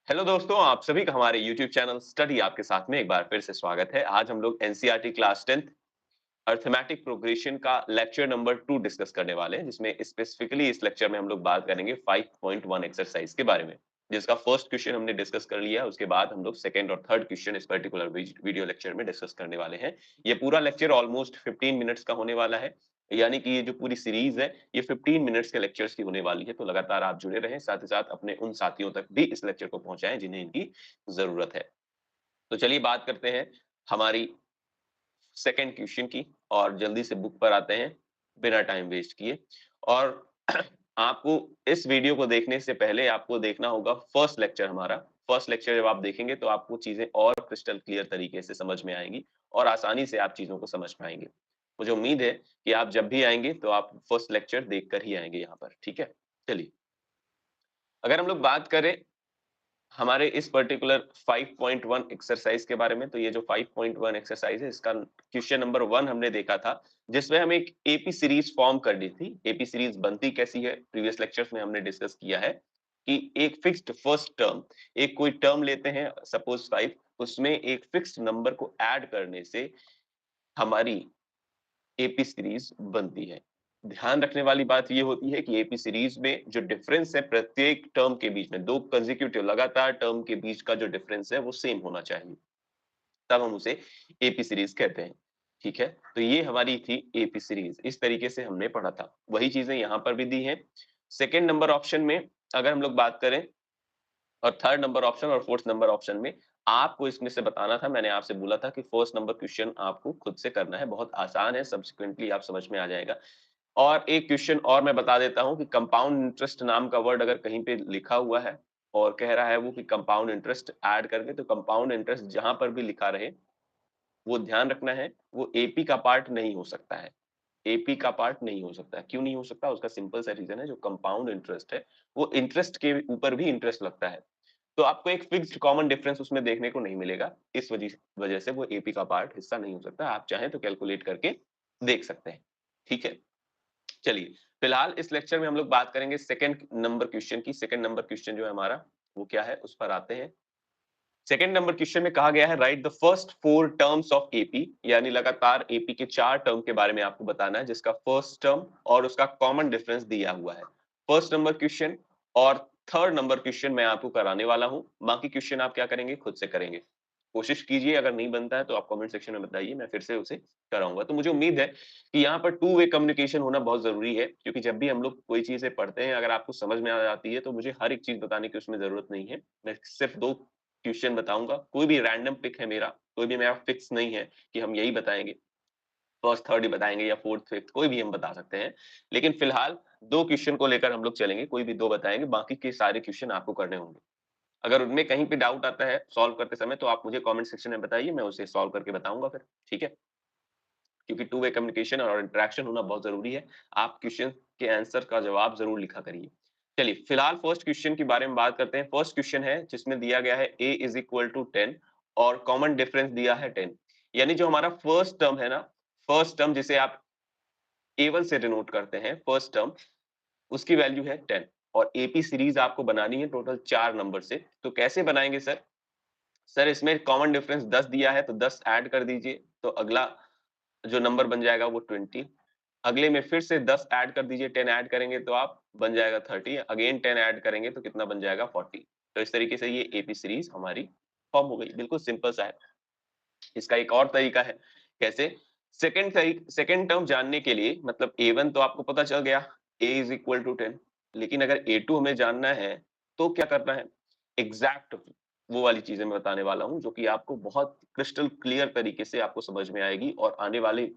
Hello दोस्तों, आप सभी का हमारे YouTube चैनल स्टडी आपके साथ में एक बार फिर से स्वागत है। आज हम लोग NCERT class 10th arithmetic progression का लेक्चर नंबर 2 डिस्कस करने वाले हैं, जिसमें स्पेसिफिकली इस लेक्चर में हम लोग बात करेंगे 5.1 एक्सरसाइज के बारे में, जिसका फर्स्ट क्वेश्चन हमने डिस्कस कर लिया। उसके बाद हम लोग सेकंड और थर्ड क्वेश्चन इस पर्टिकुलर वीडियो लेक्चर में डिस्कस करने वाले हैं। ये पूरा लेक्चर ऑलमोस्ट 15 मिनट्स का होने वाला है, यानी कि ये जो पूरी सीरीज है ये 15 मिनट्स के लेक्चर्स की होने वाली है। तो लगातार आप जुड़े रहें, साथ ही साथ अपने उन साथियों तक भी इस लेक्चर को पहुंचाएं जिन्हें इनकी जरूरत है। तो चलिए बात करते हैं हमारी सेकंड क्वेश्चन की, और जल्दी से बुक पर आते हैं बिना टाइम वेस्ट किए। और आपको इस वीडियो को देखने से पहले आपको देखना होगा फर्स्ट लेक्चर हमारा। फर्स्ट लेक्चर जब आप देखेंगे तो आपको चीजें और क्रिस्टल क्लियर तरीके से समझ में आएंगी और आसानी से आप चीजों को समझ पाएंगे। मुझे उम्मीद है कि आप जब भी आएंगे तो आप फर्स्ट लेक्चर देखकर ही आएंगे यहाँ पर, ठीक है। चलिए, अगर हम लोग बात करें हमारे इस पर्टिकुलर 5.1 एक्सरसाइज के बारे में, तो ये जो 5.1 एक्सरसाइज है इसका क्वेश्चन नंबर 1 हमने देखा था, जिसमें हम एक एपी सीरीज फॉर्म कर दी थी। एपी सीरीज बनती कैसी है, प्रीवियस लेक्चर्स में हमने डिस्कस किया है कि एक फिक्स्ड फर्स्ट टर्म, एक कोई टर्म लेते हैं सपोज 5, उसमें एक फिक्स्ड नंबर को ऐड करने से हमारी एपी सीरीज बनती है। ध्यान रखने वाली बात ये होती है कि एपी सीरीज में जो डिफरेंस है प्रत्येक टर्म के बीच में, दो कंसेक्यूटिव लगातार टर्म के बीच का जो डिफरेंस है वो सेम होना चाहिए, तब हम उसे एपी सीरीज कहते हैं। ठीक है, तो ये हमारी थी एपी सीरीज, इस तरीके से हमने पढ़ा था। वही चीजें यहाँ पर भी दी हैं। सेकेंड नंबर ऑप्शन में अगर हम लोग बात करें, और थर्ड नंबर ऑप्शन और फोर्थ नंबर ऑप्शन में आपको इसमें से बताना था। मैंने आपसे बोला था कि फर्स्ट नंबर क्वेश्चन आपको खुद से करना है, बहुत आसान है, सब्सिक्वेंटली आप समझ में आ जाएगा। और एक क्वेश्चन और मैं बता देता हूं कि कंपाउंड इंटरेस्ट नाम का वर्ड अगर कहीं पे लिखा हुआ है और कह रहा है वो कि कंपाउंड इंटरेस्ट ऐड करके, तो कंपाउंड इंटरेस्ट जहां पर भी लिखा रहे वो ध्यान रखना है, वो एपी का पार्ट नहीं हो सकता है। एपी का पार्ट नहीं हो सकता है। क्यों नहीं हो सकता, उसका सिंपल सा रीजन है, जो कंपाउंड इंटरेस्ट है वो इंटरेस्ट के ऊपर भी इंटरेस्ट लगता है, तो आपको एक फिक्स्ड कॉमन डिफरेंस उसमें देखने को नहीं मिलेगा। इस वजह वजह से वो एपी का पार्ट हिस्सा नहीं हो सकता। आप चाहें तो कैलकुलेट करके देख सकते हैं, ठीक है। चलिए, फिलहाल इस लेक्चर में हम लोग बात करेंगे सेकंड नंबर क्वेश्चन की। सेकंड नंबर क्वेश्चन जो है हमारा वो क्या है, उस पर आते हैं। सेकंड नंबर क्वेश्चन में कहा गया है right the first 4 terms of AP, यानी लगातार एपी के 4 टर्म के बारे में आपको बताना है, जिसका फर्स्ट टर्म और उसका कॉमन डिफरेंस दिया हुआ है। फर्स्ट नंबर क्वेश्चन और थर्ड नंबर क्वेश्चन मैं आपको कराने वाला हूं, बाकी क्वेश्चन आप क्या करेंगे, खुद से करेंगे। कोशिश कीजिए, अगर नहीं बनता है तो आप कमेंट सेक्शन में बताइए, मैं फिर से उसे कराऊंगा। तो मुझे उम्मीद है कि यहाँ पर टू वे कम्युनिकेशन होना बहुत जरूरी है, क्योंकि जब भी हम लोग कोई चीजें पढ़ते हैं, अगर आपको समझ में आ जाती है तो मुझे हर एक चीज बताने की उसमें जरूरत नहीं है। मैं सिर्फ दो क्वेश्चन बताऊंगा, कोई भी रैंडम पिक है मेरा, कोई भी मेरा फिक्स नहीं है कि हम यही बताएंगे, फर्स्ट थर्ड ही बताएंगे या फोर्थ फिफ्थ, कोई भी हम बता सकते हैं। लेकिन फिलहाल दो क्वेश्चन को लेकर हम लोग चलेंगे, कोई भी दो बताएंगे, बाकी के सारे क्वेश्चन आपको करने होंगे। अगर उनमें कहीं पे डाउट आता है सॉल्व करते समय तो आप मुझे कमेंट सेक्शन में बताइए, मैं उसे सॉल्व करके बताऊंगा फिर, ठीक है। क्योंकि टू वे कम्युनिकेशन और इंटरेक्शन होना बहुत जरूरी है। आप क्वेश्चन के आंसर का जवाब जरूर लिखा करिए। चलिए, फिलहाल फर्स्ट क्वेश्चन के बारे में बात करते हैं। फर्स्ट क्वेश्चन है जिसमें दिया गया है a इज इक्वल टू 10 और कॉमन डिफरेंस दिया है 10, यानी जो हमारा फर्स्ट टर्म है ना, फर्स्ट टर्म जिसे आप a1 से डिनोट करते हैं, फर्स्ट टर्म, उसकी वैल्यू है 10। और एपी सीरीज आपको बनानी है टोटल 4 नंबर से। तो कैसे बनाएंगे सर? सर इसमें कॉमन डिफरेंस 10 दिया है तो 10 ऐड कर दीजिए, तो अगला जो नंबर बन जाएगा वो 20। अगले में फिर से 10 ऐड कर दीजिए, 10 ऐड करेंगे तो आप बन जाएगा 30, अगेन 10 ऐड करेंगे तो कितना बन जाएगा 40। तो इस तरीके से ये एपी सीरीज हमारी फॉर्म हो गई, बिल्कुल सिंपल सा है। इसका एक और तरीका है, कैसे? सेकंड टर्म जानने के लिए, मतलब a1 तो आपको पता चल गया, a इज इक्वल टू 10, लेकिन अगर a2 हमें जानना है तो क्या करना है? एग्जैक्ट वो वाली चीजें मैं बताने वाला हूं जो कि आपको बहुत क्रिस्टल क्लियर तरीके से आपको समझ में आएगी और आने वाले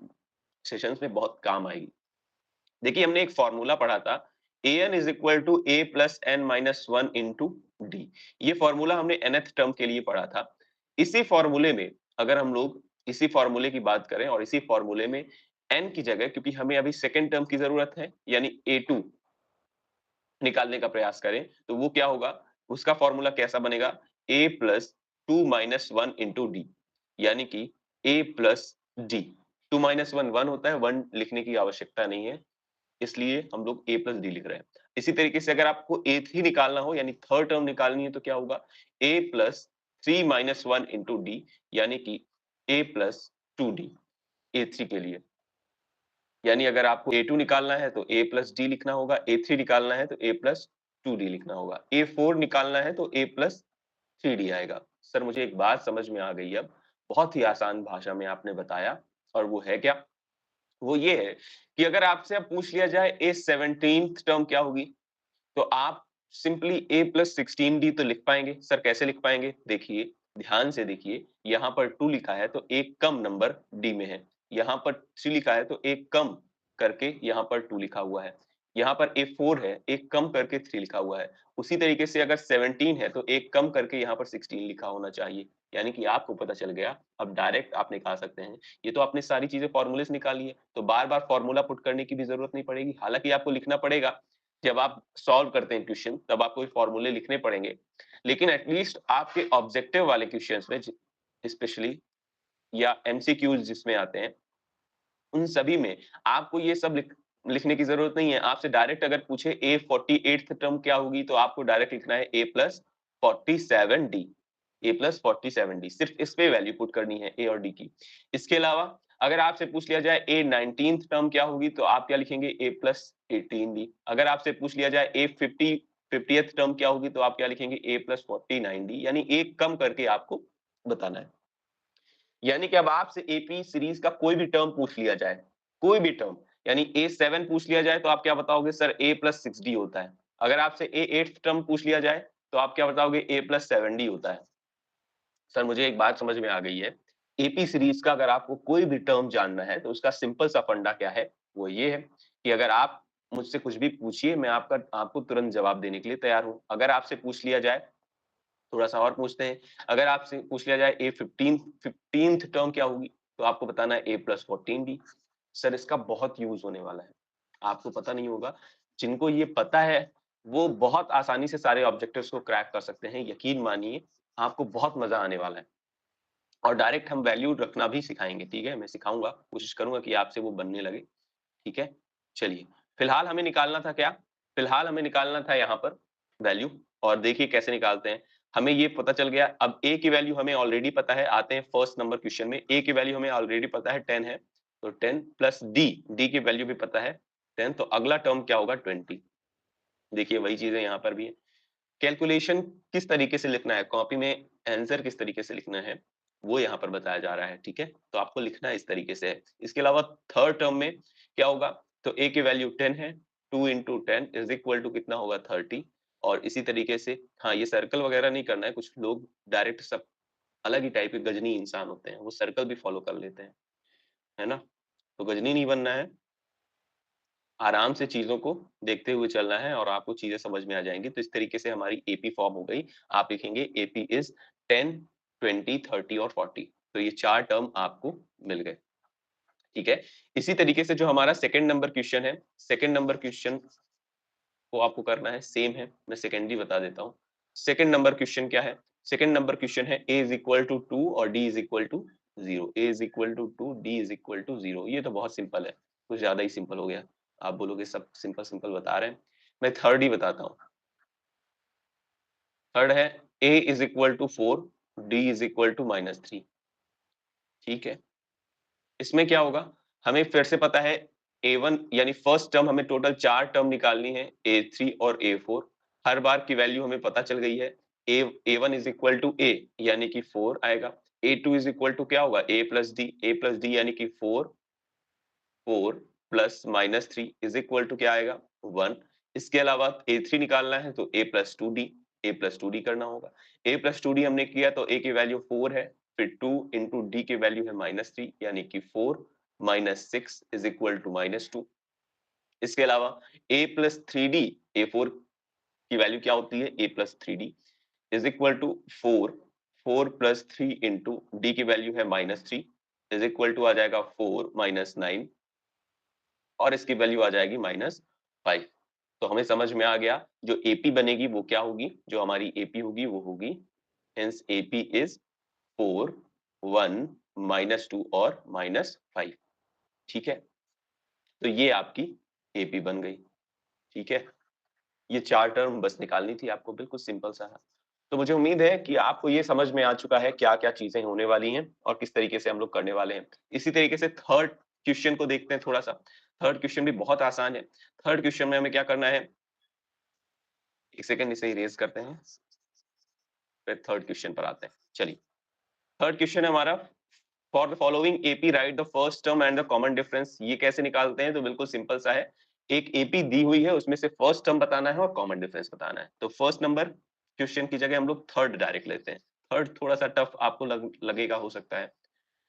सेशंस में बहुत काम आएगी। देखिए, हमने एक फॉर्मूला पढ़ा था, an is equal to a plus n minus one into d. ये फॉर्मूला हमने nth टर्म के लिए पढ़ा था। इसी फॉर्मूले में अगर हम लोग इसी फॉर्मूले की बात करें और इसी फॉर्मूले में n की जगह, क्योंकि हमें अभी सेकेंड टर्म की जरूरत है, यानी a2 निकालने का प्रयास करें, तो वो क्या होगा, उसका फॉर्मूला कैसा बनेगा? a plus two minus one into d, यानी कि a plus d. Two minus one one होता है, वन लिखने की आवश्यकता नहीं है, इसलिए हम लोग a प्लस डी लिख रहे हैं। इसी तरीके से अगर आपको A3 निकालना हो यानी थर्ड टर्म निकालनी है तो क्या होगा A plus 3 minus 1 into d, यानी कि A प्लस 2D A3 के लिए। यानी अगर आपको A2 निकालना है तो A प्लस डी लिखना होगा, A3 निकालना है तो A प्लस 2D लिखना होगा, A4 निकालना है तो A प्लस 3D आएगा। सर मुझे एक बात समझ में आ गई अब, बहुत ही आसान भाषा में आपने बताया, और वो है क्या? वो ये है कि अगर आपसे अब पूछ लिया जाए A 17th टर्म क्या होगी, तो आप सिंपली A प्लस 16D तो लिख पाएंगे। सर कैसे लिख पाएंगे? देखिए, ध्यान से देखिए, यहाँ पर 2 लिखा है तो एक कम नंबर D में है, यहाँ पर 3 लिखा है तो एक कम करके यहाँ पर 2 लिखा हुआ है, यहाँ पर A4 है, एक कम करके 3 लिखा हुआ है। उसी तरीके से अगर 17 है तो एक कम करके यहाँ पर 16 लिखा होना चाहिए। यानी कि आपको पता चल गया, अब डायरेक्ट आप निकाल सकते हैं। ये तो आपने सारी चीजें फॉर्मूले से निकाली है, तो बार-बार फॉर्मूला पुट करने की भी जरूरत नहीं पड़ेगी। हालांकि आपको लिखना पड़ेगा, जब आप सॉल्व करते हैं क्वेश्चन तब आपको फॉर्मूले लिखने पड़ेंगे, लेकिन एटलीस्ट आपके ऑब्जेक्टिव वाले क्वेश्चंस में स्पेशली या एमसीक्यूज जिसमें आते हैं, उन सभी में आपको ये सब लिखने की जरूरत नहीं है। आपसे डायरेक्ट अगर पूछे ए 48th टर्म क्या होगी, तो आपको डायरेक्ट लिखना है ए प्लस 47D, ए प्लस 47D, सिर्फ इस पे वैल्यू पुट करनी है ए और डी की। इसके अलावा अगर आपसे पूछ लिया जाए ए 19th टर्म क्या होगी, तो आप क्या लिखेंगे ए प्लस 18D। अगर आपसे पूछ लिया जाए ए 50th टर्म क्या होगी, तो आप क्या लिखेंगे ए प्लस 49D, यानी एक कम करके आपको बताना है। यानी कि अब आपसे एपी सीरीज का कोई भी टर्म पूछ लिया जाए, कोई भी टर्म, यानी A7 पूछ लिया जाए तो आप क्या बताओगे? सर A प्लस 6D होता है। अगर आपसे A8 टर्म पूछ लिया जाए तो आप क्या बताओगे? A प्लस 7D होता है। सर मुझे एक बात समझ में आ गई है, एपी सीरीज का अगर आपको कोई भी टर्म जानना है तो उसका सिंपल सा फंडा क्या है, वो ये है कि अगर आप मुझसे कुछ भी पूछिए, मैं आपको तुरंत जवाब देने के लिए तैयार हूं। अगर आपसे पूछ लिया जाए, थोड़ा सा और पूछते हैं, अगर आपसे पूछ लिया जाए ए 15th टर्म क्या होगी, तो आपको बताना है ए प्लस 14D। सर इसका बहुत यूज होने वाला है, आपको पता नहीं होगा। जिनको ये पता है वो बहुत आसानी से सारे ऑब्जेक्टिव्स को क्रैक कर सकते हैं, यकीन मानिए आपको बहुत मजा आने वाला है। और डायरेक्ट हम वैल्यू रखना भी सिखाएंगे, ठीक है? मैं सिखाऊंगा, कोशिश करूंगा कि आपसे वो बनने लगे, ठीक है? चलिए, फिलहाल हमें निकालना था क्या? फिलहाल हमें निकालना था यहाँ पर वैल्यू, और देखिए कैसे निकालते हैं। हमें ये पता चल गया, अब a की वैल्यू हमें ऑलरेडी पता है। आते हैं फर्स्ट नंबर क्वेश्चन में, a की वैल्यू हमें ऑलरेडी पता है 10 है, तो 10 प्लस d की वैल्यू भी पता है 10, तो अगला टर्म क्या होगा? 20। देखिए वही चीजें यहाँ पर भी है। कैलकुलेशन किस तरीके से लिखना है, कॉपी में आंसर किस तरीके से लिखना है, वो यहाँ पर बताया जा रहा है, ठीक है? तो आपको लिखना इस तरीके से है। इसके अलावा थर्ड टर्म में क्या होगा, तो a की वैल्यू 10 है, 2 इंटू 10 इज इक्वल टू कितना होगा? 30। और इसी तरीके से, हाँ ये सर्कल वगैरह नहीं करना है, कुछ लोग डायरेक्ट सब अलग ही टाइप के गजनी इंसान होते हैं, वो सर्कल भी फॉलो कर लेते हैं, है ना? तो गजनी नहीं बनना है, आराम से चीजों को देखते हुए चलना है और आपको चीजें समझ में आ जाएंगी। तो इस तरीके से हमारी एपी फॉर्म हो गई। आप लिखेंगे एपी इज 10, 20, 30 और 40। तो ये चार टर्म आपको मिल गए, ठीक है? इसी तरीके से जो हमारा सेकंड नंबर क्वेश्चन है, सेकंड नंबर क्वेश्चन को आपको करना है, सेम है, मैं सेकेंडरी बता देता हूँ। सेकंड नंबर क्वेश्चन क्या है? सेकंड नंबर क्वेश्चन है a इज इक्वल टू 2 और d is equal to 0। a is equal to 2, d is equal to 0। ये तो बहुत सिंपल है, कुछ ज्यादा ही सिंपल हो गया। आप बोलोगे सब सिंपल सिंपल बता रहे हैं, मैं थर्ड ही बताता हूँ। थर्ड है a is equal to 4, d is equal to -3, ठीक है? इसमें क्या होगा, हमें फिर से पता है a1 यानी फर्स्ट टर्म, हमें टोटल चार टर्म निकालनी है, a3 और a4। हर बार की वैल्यू हमें पता चल गई है। a1 is equal to a यानी कि 4 आएगा, a2 इज इक्वल टू क्या होगा? a प्लस डी यानी कि 4, 4 प्लस -3 इज इक्वल टू क्या आएगा? 1। इसके अलावा a3 निकालना है तो a प्लस 2d करना होगा। a प्लस 2d हमने किया तो a की वैल्यू 4 है, फिर 2 इंटू डी की वैल्यू है -3 यानी कि 4 -6 इज इक्वल टू -2। इसके अलावा a+3d, a4 की वैल्यू क्या होती है? a+3d is equal to 4, 4 plus 3 into d की वैल्यू है -3 इज इक्वल टू आ जाएगा 4 -9, और इसकी वैल्यू आ जाएगी -5। तो हमें समझ में आ गया, जो एपी बनेगी वो क्या होगी, जो हमारी एपी होगी वो होगी, हेंस एपी इज 4, 1, -2 और -5, ठीक है? तो ये आपकी एपी बन गई, ठीक है? ये 4 टर्म बस निकालनी थी आपको, बिल्कुल सिंपल सा है। तो मुझे उम्मीद है कि आपको ये समझ में आ चुका है क्या-क्या चीज़ें होने वाली हैं और किस तरीके से हम लोग करने वाले हैं। इसी तरीके से थर्ड क्वेश्चन को देखते हैं थोड़ा-सा। थर्ड क्वेश्चन भी बहुत आसान है। थर्ड क्वेश्चन में हमें क्या करना है, 1 सेकंड इसे इरेज़ करते हैं, फिर थर्ड क्वेश्चन पर आते हैं। चलिए, थर्ड क्वेश्चन है हमारा, for the following AP right the first term and the common difference. ये कैसे निकालते हैं, तो बिल्कुल सिंपल सा है। एक एपी दी हुई है, उसमें से फर्स्ट टर्म बताना है और कॉमन डिफरेंस बताना है। तो फर्स्ट नंबर क्वेश्चन की जगह हम लोग थर्ड डायरेक्ट लेते हैं। थर्ड थोड़ा सा टफ आपको लगेगा, हो सकता है।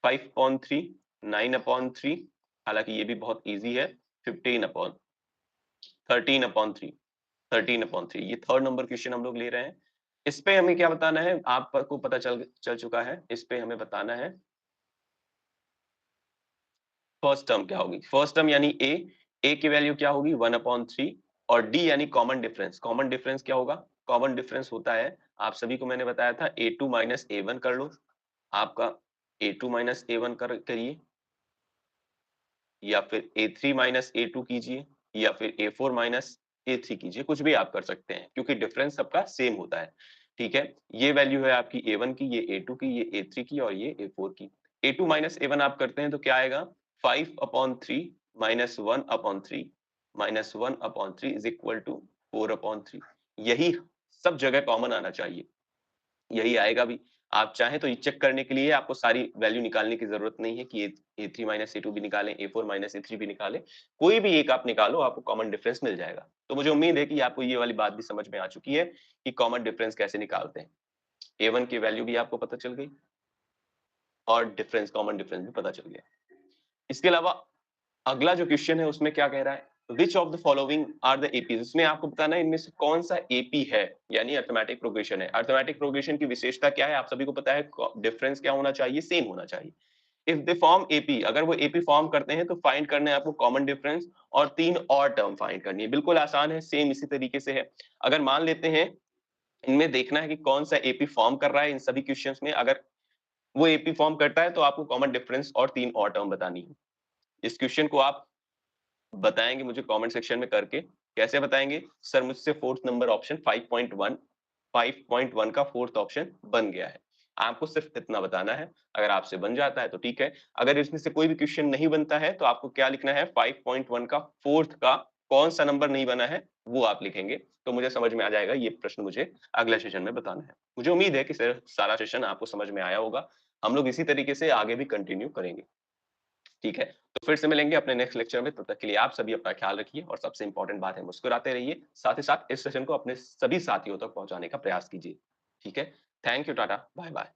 5/3, 9/3, हालांकि ये भी बहुत इजी है। 13/3, 13/3, ये थर्ड नंबर क्वेश्चन हम लोग ले रहे हैं। इस पे हमें क्या बताना है, आपको पता चल चल चुका है। इस पे हमें बताना है फर्स्ट टर्म क्या होगी। फर्स्ट टर्म यानी ए की वैल्यू क्या होगी, 1/3, और डी यानी कॉमन डिफरेंस। कॉमन डिफरेंस क्या होगा, कॉमन डिफरेंस होता है, आप सभी को मैंने बताया था, a2 माइनस a1 कर लो। आपका a2 माइनस a1 करिए, या फिर a3 माइनस a2 कीजिए, या फिर a4 माइनस a3 कीजिए, कुछ भी आप कर सकते हैं क्योंकि डिफरेंस सबका सेम होता है। ठीक है, ये वैल्यू है आपकी a1 की, ये a2 की, ये a3 की, और ये a4 की। a2 माइनस a1 आप करते हैं तो क्या आएगा, 5/3 minus 1/3 minus 1/3 is equal to 4/3। यही सब जगह कॉमन आना चाहिए, यही आएगा भी। आप चाहें तो ये चेक करने के लिए आपको सारी वैल्यू निकालने की जरूरत नहीं है कि a3 माइनस a2 भी निकालें, a4 माइनस a3 भी निकालें, कोई भी एक आप निकालो, आपको कॉमन डिफरेंस मिल जाएगा। तो मुझे उम्मीद है कि आपको ये वाली बात भी समझ में आ चुकी है कि कॉमन डिफरेंस कैसे निकालते हैं। a1 की वैल्यू भी आपको पता चल गई और डिफरेंस, कॉमन डिफरेंस भी पता चल गया। इसके अलावा अगला जो क्वेश्चन है उसमें क्या कह रहा है, which of the following are the APs. इसमें आपको बताना है इनमें से कौन सा एपी है, यानी अर्थमेटिक प्रोग्रेशन है। अर्थमेटिक प्रोग्रेशन की विशेषता क्या है, आप सभी को पता है, डिफरेंस क्या होना चाहिए, सेम होना चाहिए। इफ दे फॉर्म एपी, अगर वो एपी फॉर्म करते हैं तो फाइंड करना है आपको कॉमन डिफरेंस और 3 और टर्म फाइंड करनी है। बिल्कुल आसान है, सेम इसी तरीके से है। अगर मान लेते हैं इनमें देखना है कि कौन सा एपी फॉर्म कर रहा है इन सभी क्वेश्चंस में, अगर वो एपी फॉर्म करता है तो आपको कॉमन डिफरेंस और 3 और टर्म बतानी है। इस क्वेश्चन को आप बताएंगे मुझे कमेंट सेक्शन में करके। कैसे बताएंगे, सर मुझसे फोर्थ नंबर ऑप्शन 5.1 का फोर्थ ऑप्शन बन गया है। आपको सिर्फ इतना बताना है, अगर आपसे बन जाता है तो ठीक है, अगर इसमें से कोई भी क्वेश्चन नहीं बनता है तो आपको क्या लिखना है, 5.1 का फोर्थ का कौन सा नंबर नहीं बना है वो आप लिखेंगे, तो मुझे समझ में आ जाएगा ये प्रश्न मुझे अगले सेशन में बताना है। मुझे उम्मीद है कि सर सारा सेशन आपको समझ में आया होगा। हम लोग इसी तरीके से आगे भी कंटिन्यू करेंगे। ठीक है, तो फिर से मिलेंगे अपने नेक्स्ट लेक्चर में। तब तक के लिए आप सभी अपना ख्याल रखिए और सबसे इंपॉर्टेंट बात है, मुस्कुराते रहिए। साथ ही साथ इस सेशन को अपने सभी साथियों तक पहुंचाने का प्रयास कीजिए। ठीक है, thank you, tata, bye bye.